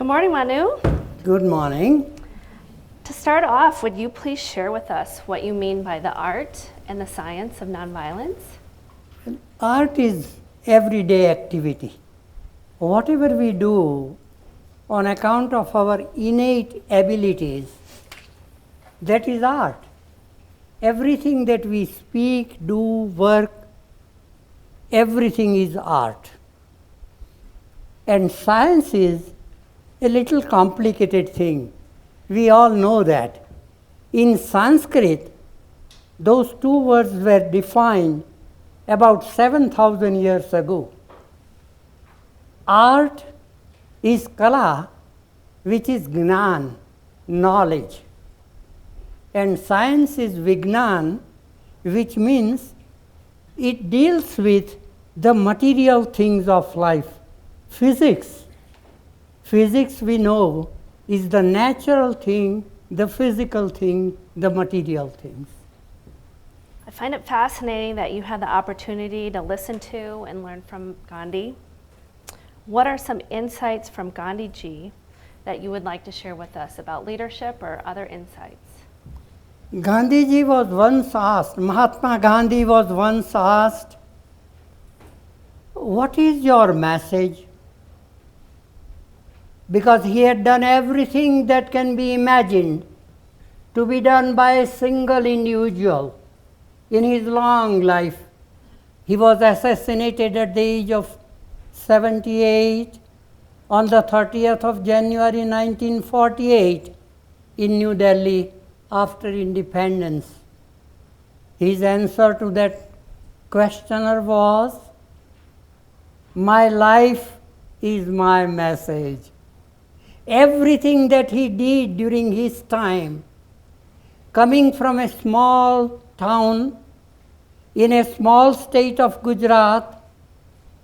Good morning, Manu. Good morning. To start off, would you please share with us what you mean by the art and the science of nonviolence? Art is everyday activity. Whatever we do on account of our innate abilities, that is art. Everything that we speak, do, work, everything is art. And science is a little complicated thing. We all know that. In Sanskrit, those two words were defined about 7,000 years ago. Art is kala, which is gnan, knowledge. And science is vignan, which means it deals with the material things of life. Physics. Physics, we know, is the natural thing, the physical thing, the material things. I find it fascinating that you had the opportunity to listen to and learn from Gandhi. What are some insights from Gandhiji that you would like to share with us about leadership or other insights? Gandhiji was once asked, Mahatma Gandhi was once asked, what is your message? Because he had done everything that can be imagined to be done by a single individual in his long life. He was assassinated at the age of 78 on the 30th of January 1948 in New Delhi after independence. His answer to that questioner was, "My life is my message." Everything that he did during his time, coming from a small town in a small state of Gujarat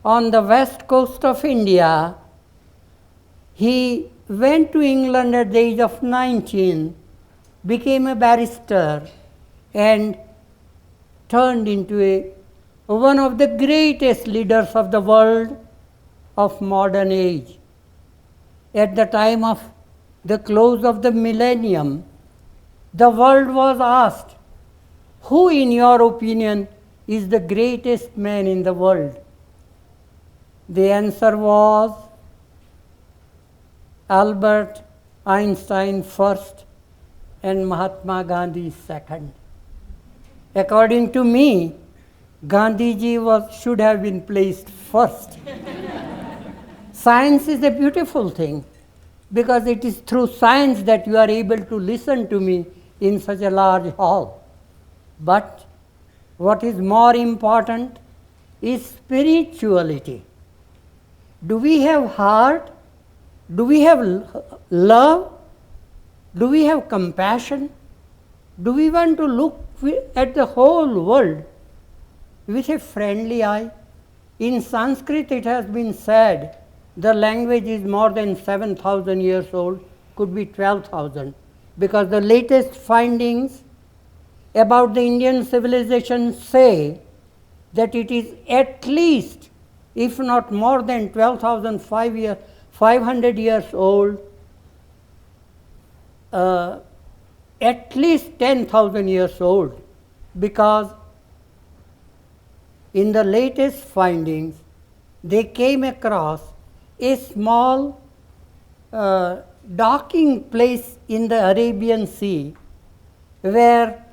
on the west coast of India, he went to England at the age of 19, became a barrister, and turned into one of the greatest leaders of the world of modern age. At the time of the close of the millennium, the world was asked, who in your opinion is the greatest man in the world? The answer was Albert Einstein first and Mahatma Gandhi second. According to me, Gandhiji should have been placed first. Science is a beautiful thing because it is through science that you are able to listen to me in such a large hall. But what is more important is spirituality. Do we have heart? Do we have love? Do we have compassion? Do we want to look at the whole world with a friendly eye? In Sanskrit it has been said the language is more than 7,000 years old, could be 12,000, because the latest findings about the Indian civilization say that it is at least, if not more than 12,500 years old, at least 10,000 years old, because in the latest findings they came across a small docking place in the Arabian Sea where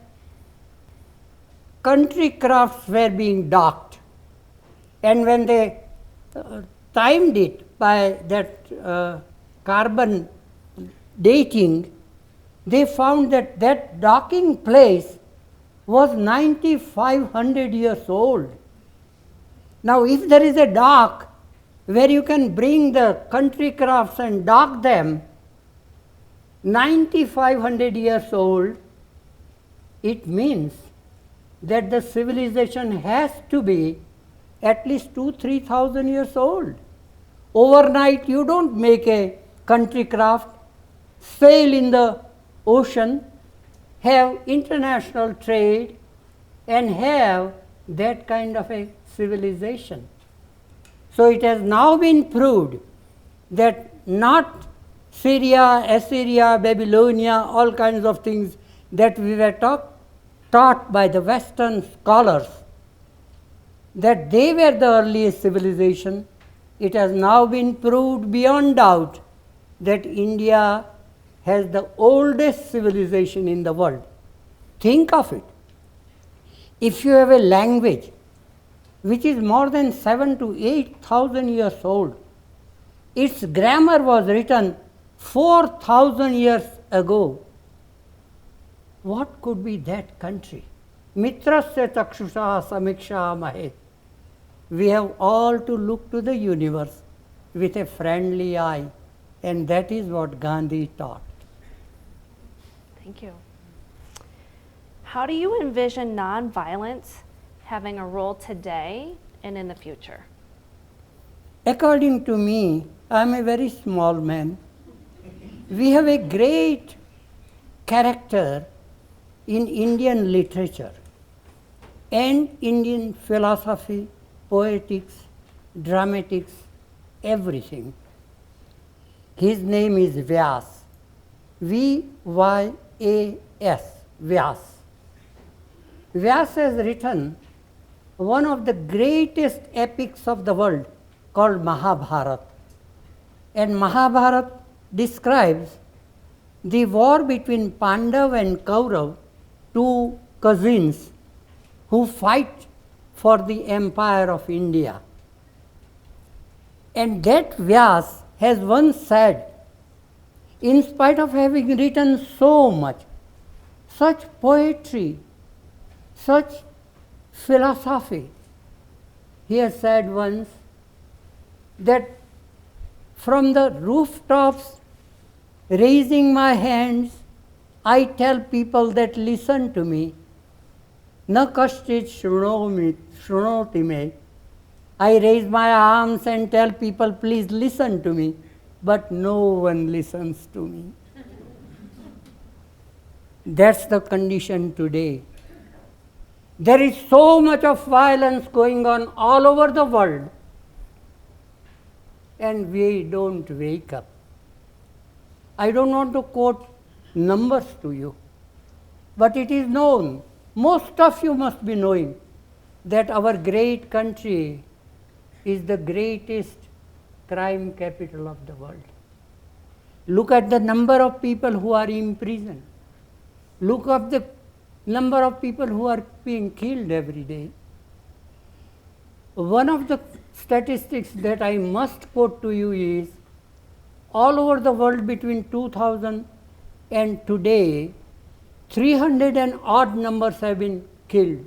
country crafts were being docked. And when they timed it by that carbon dating, they found that that docking place was 9,500 years old. Now, if there is a dock where you can bring the country crafts and dock them, 9,500 years old, it means that the civilization has to be at least 2,000-3,000 years old. Overnight, you don't make a country craft, sail in the ocean, have international trade, and have that kind of a civilization. So it has now been proved that not Syria, Assyria, Babylonia, all kinds of things that we were taught by the Western scholars, that they were the earliest civilization. It has now been proved beyond doubt that India has the oldest civilization in the world. Think of it. If you have a language which is more than 7,000 to 8,000 years old, its grammar was written 4,000 years ago. What could be that country? Mitrasya chakshusha samiksha mahe. We have all to look to the universe with a friendly eye, and that is what Gandhi taught. Thank you. How do you envision nonviolence having a role today and in the future? According to me, I am a very small man. We have a great character in Indian literature and Indian philosophy, poetics, dramatics, everything. His name is Vyas. V-Y-A-S, Vyas. Vyas has written one of the greatest epics of the world called Mahabharata. And Mahabharata describes the war between Pandav and Kaurav, two cousins who fight for the empire of India. And that Vyas has once said, in spite of having written so much, such poetry, such philosophy, he has said once that from the rooftops, raising my hands, I tell people that listen to me, na kashchit shrunoti me. I raise my arms and tell people, please listen to me, but no one listens to me. That's the condition today. There is so much of violence going on all over the world, and we don't wake up. I don't want to quote numbers to you, but it is known, most of you must be knowing, that our great country is the greatest crime capital of the world. Look at the number of people who are in prison. Look at the number of people who are being killed every day. One of the statistics that I must quote to you is, all over the world between 2000 and today, 300 and odd numbers have been killed,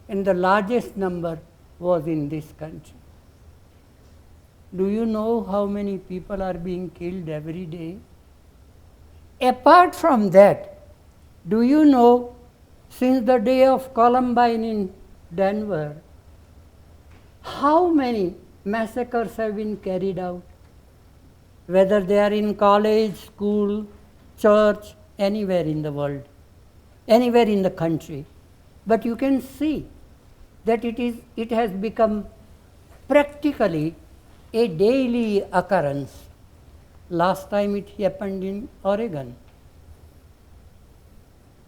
and the largest number was in this country. Do you know how many people are being killed every day? Apart from that, do you know, since the day of Columbine in Denver, how many massacres have been carried out? Whether they are in college, school, church, anywhere in the world, anywhere in the country. But you can see that it has become practically a daily occurrence. Last time it happened in Oregon.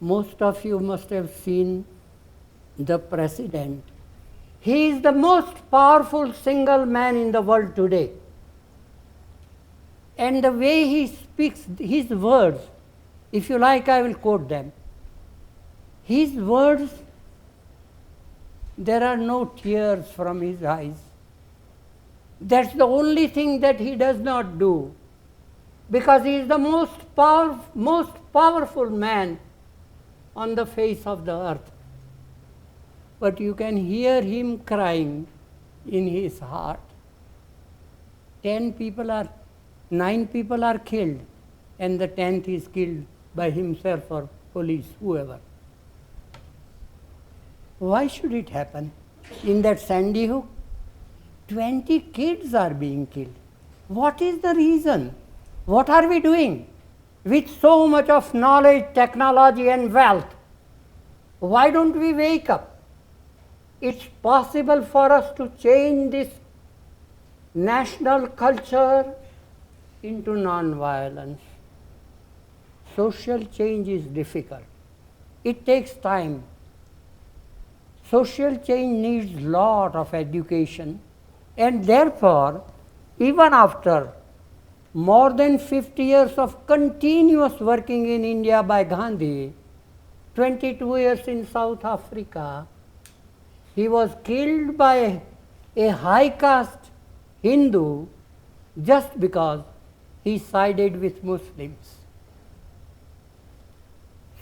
Most of you must have seen the president. He is the most powerful single man in the world today. And the way he speaks, his words, if you like, I will quote them. His words, there are no tears from his eyes. That's the only thing that he does not do, because he is the most powerful man on the face of the earth. But you can hear him crying in his heart. 9 people are killed, and the 10th is killed by himself or police, whoever. Why should it happen? In that Sandy Hook, 20 kids are being killed. What is the reason? What are we doing with so much of knowledge, technology, and wealth? Why don't we wake up? It's possible for us to change this national culture into non-violence. Social change is difficult. It takes time. Social change needs lot of education, and therefore, even after more than 50 years of continuous working in India by Gandhi, 22 years in South Africa, he was killed by a high caste Hindu just because he sided with Muslims.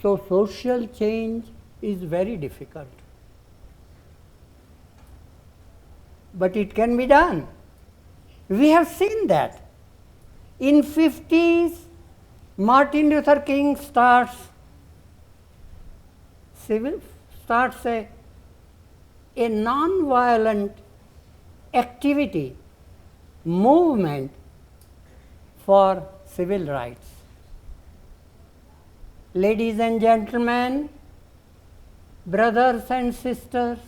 So social change is very difficult. But it can be done. We have seen that. In 50s, Martin Luther King starts a non-violent activity, movement for civil rights. Ladies and gentlemen, brothers and sisters,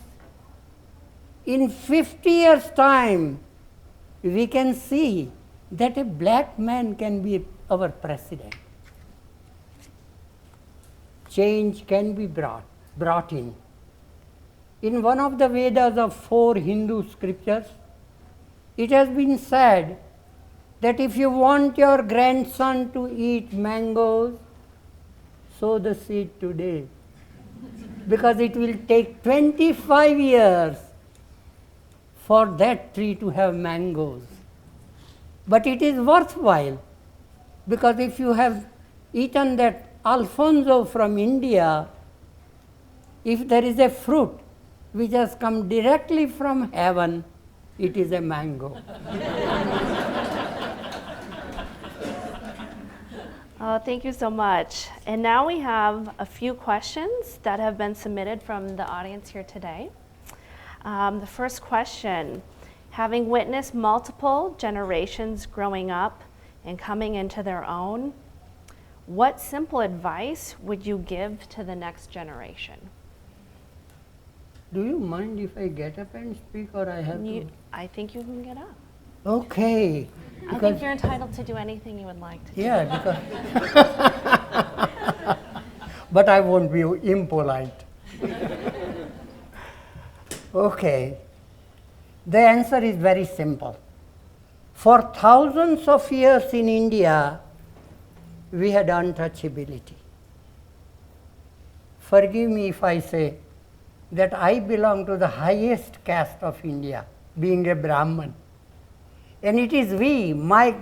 in 50 years' time, we can see that a black man can be our president. Change can be brought in. In one of the Vedas of 4 Hindu scriptures, it has been said that if you want your grandson to eat mangoes, sow the seed today, because it will take 25 years for that tree to have mangoes. But it is worthwhile, because if you have eaten that Alfonso from India, if there is a fruit which has come directly from heaven, it is a mango. Oh, thank you so much. And now we have a few questions that have been submitted from the audience here today. The first question, having witnessed multiple generations growing up and coming into their own, what simple advice would you give to the next generation? Do you mind if I get up and speak, or I have to? I think you can get up. Okay. I think you're entitled to do anything you would like to do. Yeah, because but I won't be impolite. Okay. The answer is very simple. For thousands of years in India, we had untouchability. Forgive me if I say that I belong to the highest caste of India, being a Brahman. And it is we, my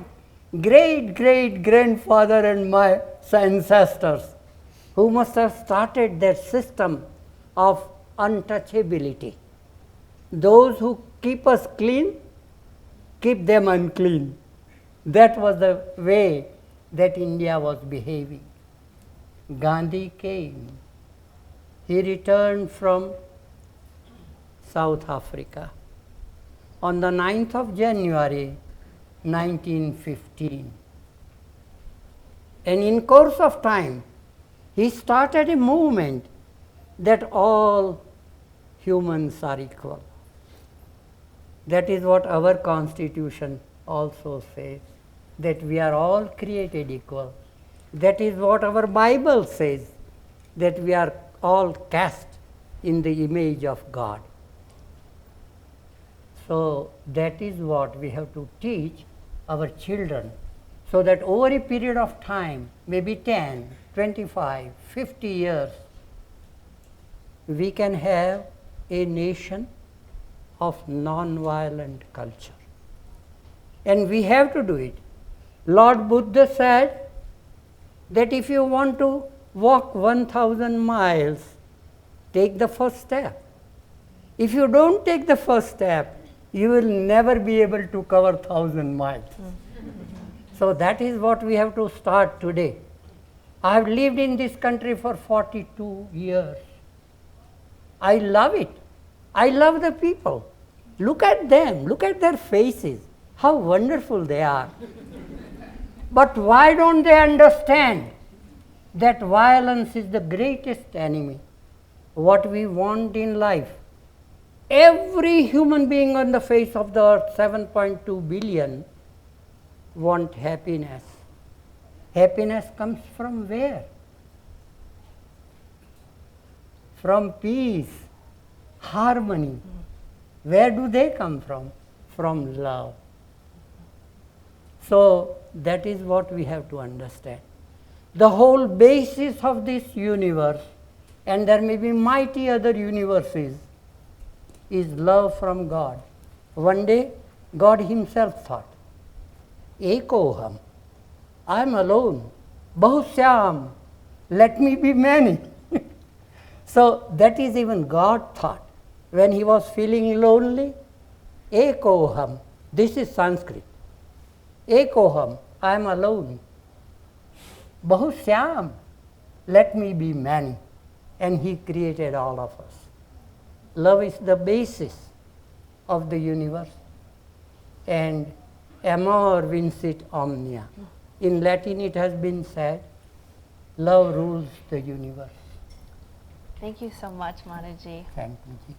great-great-grandfather and my ancestors, who must have started that system of untouchability. Those who keep us clean, keep them unclean. That was the way that India was behaving. Gandhi came. He returned from South Africa on the 9th of January, 1915. And in course of time, he started a movement that all humans are equal. That is what our Constitution also says, that we are all created equal. That is what our Bible says, that we are all cast in the image of God. So that is what we have to teach our children, so that over a period of time, maybe 10, 25, 50 years, we can have a nation of non-violent culture. And we have to do it. Lord Buddha said that if you want to walk 1,000 miles, take the first step. If you don't take the first step, you will never be able to cover 1,000 miles. So that is what we have to start today. I have lived in this country for 42 years. I love it. I love the people. Look at them. Look at their faces. How wonderful they are. But why don't they understand that violence is the greatest enemy? What we want in life. Every human being on the face of the earth, 7.2 billion, want happiness. Happiness comes from where? From peace, harmony. Where do they come from? From love. So that is what we have to understand. The whole basis of this universe, and there may be mighty other universes, is love from God. One day, God himself thought, Ekoham, I am alone, Bahusyam, let me be many. So that is even God thought. When he was feeling lonely, Ekoham, this is Sanskrit. Ekoham, I am alone. Bahusyam, let me be many. And he created all of us. Love is the basis of the universe. And amor vincit omnia. In Latin it has been said, love rules the universe. Thank you so much, Mataji. Thank you.